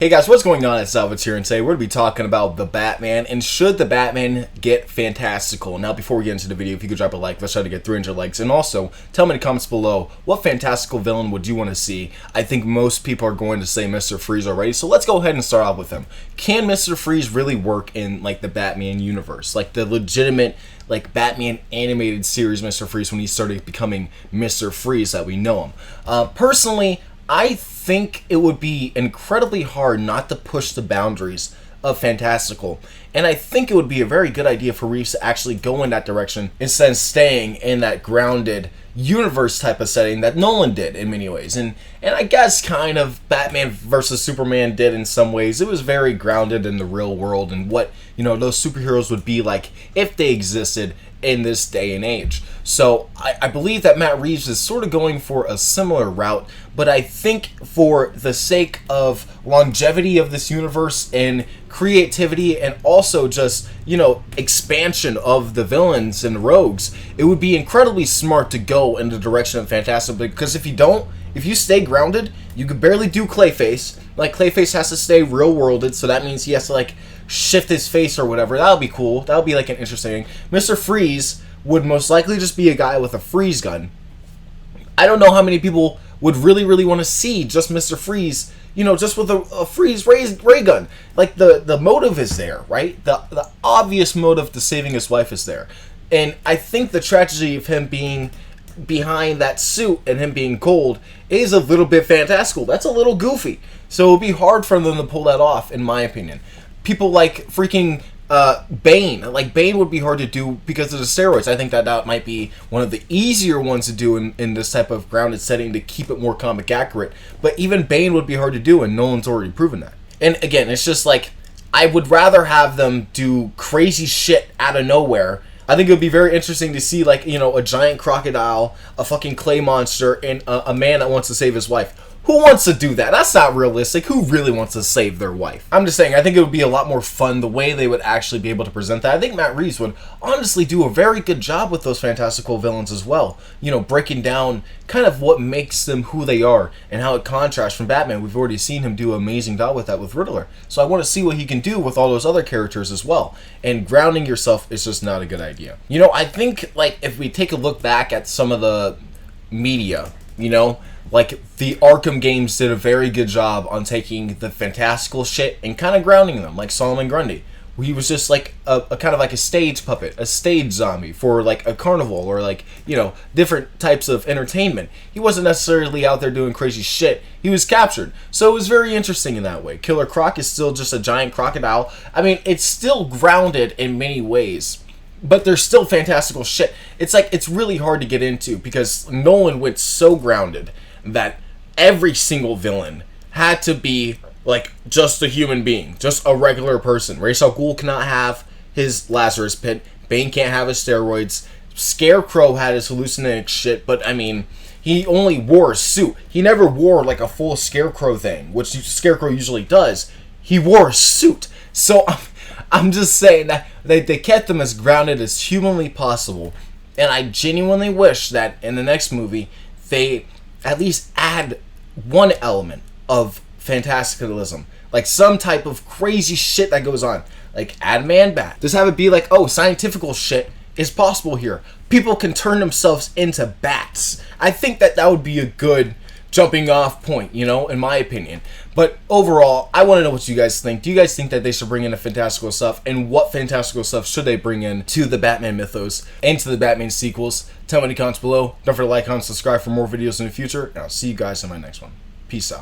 Hey guys, what's going on? It's Salvage here, and today we're going to be talking about the Batman and should the Batman get fantastical. Now, before we get into the video, if you could drop a like, let's try to get 300 likes, and also tell me in the comments below what fantastical villain would you want to see. I think most people are going to say Mr. Freeze already, so let's go ahead and start off with him. Can Mr. Freeze really work in like the Batman universe, like the legitimate like Batman animated series Mr. Freeze when he started becoming Mr. Freeze that we know him? Personally, I think it would be incredibly hard not to push the boundaries of fantastical, and I think it would be a very good idea for Reeves to actually go in that direction instead of staying in that grounded universe type of setting that Nolan did in many ways, and I guess kind of Batman versus Superman did in some ways. It was very grounded in the real world and what, you know, those superheroes would be like if they existed in this day and age. So I believe that Matt Reeves is sort of going for a similar route, but I think for the sake of longevity of this universe and creativity and also just, you know, expansion of the villains and rogues, it would be incredibly smart to go in the direction of Fantastic, because if you stay grounded, you could barely do Clayface. Like, Clayface has to stay real-worlded, so that means he has to, like, shift his face or whatever. That'll be cool. That'll be, like, an interesting thing. Mr. Freeze would most likely just be a guy with a freeze gun. I don't know how many people would really want to see just Mr. Freeze, you know, just with a freeze ray gun. Like, the motive is there, right? The obvious motive to saving his wife is there. And I think the tragedy of him being behind that suit and him being cold is a little bit fantastical. That's a little goofy. So it would be hard for them to pull that off, in my opinion. People like freaking Bane. Like, Bane would be hard to do because of the steroids. I think that might be one of the easier ones to do in this type of grounded setting to keep it more comic accurate. But even Bane would be hard to do, and Nolan's already proven that. And again, it's just like, I would rather have them do crazy shit out of nowhere. I think it would be very interesting to see, like, you know, a giant crocodile, a fucking clay monster, and a man that wants to save his wife. Who wants to do that? That's not realistic. Who really wants to save their wife? I'm just saying, I think it would be a lot more fun the way they would actually be able to present that. I think Matt Reeves would honestly do a very good job with those fantastical villains as well. You know, breaking down kind of what makes them who they are and how it contrasts from Batman. We've already seen him do an amazing job with that with Riddler. So I want to see what he can do with all those other characters as well. And grounding yourself is just not a good idea. You know, I think, like, if we take a look back at some of the media, you know, like, the Arkham games did a very good job on taking the fantastical shit and kind of grounding them, like Solomon Grundy. He was just like a kind of like a stage puppet, a stage zombie for like a carnival or like, you know, different types of entertainment. He wasn't necessarily out there doing crazy shit. He was captured. So it was very interesting in that way. Killer Croc is still just a giant crocodile. I mean, it's still grounded in many ways, but there's still fantastical shit. It's like, it's really hard to get into because Nolan went so grounded that every single villain had to be like just a human being, just a regular person. Ra's al Ghul cannot have his Lazarus pit. Bane can't have his steroids. Scarecrow had his hallucinating shit, but I mean, he only wore a suit. He never wore like a full Scarecrow thing, which Scarecrow usually does. He wore a suit. So I'm just saying that they kept him as grounded as humanly possible, and I genuinely wish that in the next movie they at least add one element of fantasticalism, like some type of crazy shit that goes on, like add Man-Bat. Just have it be like, oh, scientifical shit is possible here. People can turn themselves into bats. I think that would be a good jumping off point, you know, in my opinion. But overall, I want to know what you guys think. Do you guys think that they should bring in a fantastical stuff, and what fantastical stuff should they bring in to the Batman mythos and to the Batman sequels? Tell me in the comments below. Don't forget to like, comment, subscribe for more videos in the future, and I'll see you guys in my next one. Peace out.